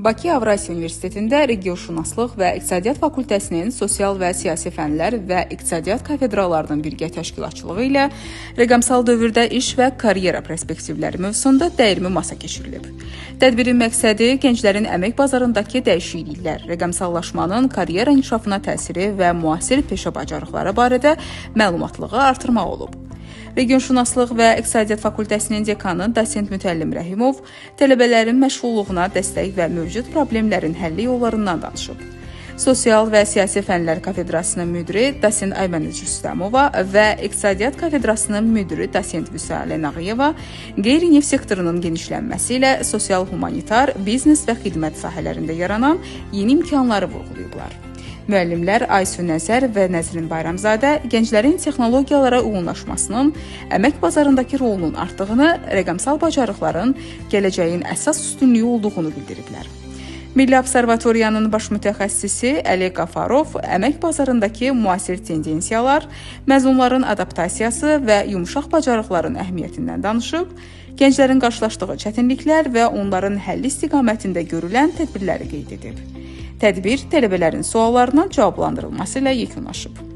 Bakı Avrasiya Universitetində Regionşünaslıq və İqtisadiyyat Fakültəsinin Sosial və Siyasi Fənlər və İqtisadiyyat kafedralarının birgə təşkilatçılığı ilə rəqəmsal dövrdə iş və karyera perspektivləri mövzusunda dəyirmi masa keçirilib. Tədbirin məqsədi gənclərin əmək bazarındakı dəyişikliklər, rəqəmsallaşmanın karyera inkişafına təsiri və müasir peşə bacarıqları barədə məlumatlığı artırmaq olub. Regionşünaslıq və İqtisadiyyat Fakültəsinin dekanı Dosent Mütəllim Rəhimov tələbələrin məşğulluğuna dəstək və mövcud problemlərin həlli yollarından danışıb. Sosial və Siyasi Fənlər Kafedrasının müdiri Dosent Aymən Rüstəmova və İqtisadiyyat Kafedrasının müdiri Dosent Vüsalə Nağıyeva qeyri-neft sektorunun genişlənməsi ilə sosial-humanitar, biznes və xidmət sahələrində yaranan yeni imkanları vurğulayıblar. Müəllimlər Aysu Nəzər və Nəzrin Bayramzadə gənclərin texnologiyalara uyğunlaşmasının, əmək bazarındakı rolunun artdığını, rəqəmsal bacarıqların gələcəyin əsas üstünlüyü olduğunu bildiriblər. Milli Observatoriyanın baş mütəxəssisi Əli Qafarov əmək bazarındakı müasir tendensiyalar, məzunların adaptasiyası və yumşaq bacarıqların əhəmiyyətindən danışıb, gənclərin qarşılaşdığı çətinliklər və onların həlli istiqamətində görülən tədbirləri qeyd edib. Tədbir tələbələrin suallarının cavablandırılması ilə yekunlaşıb.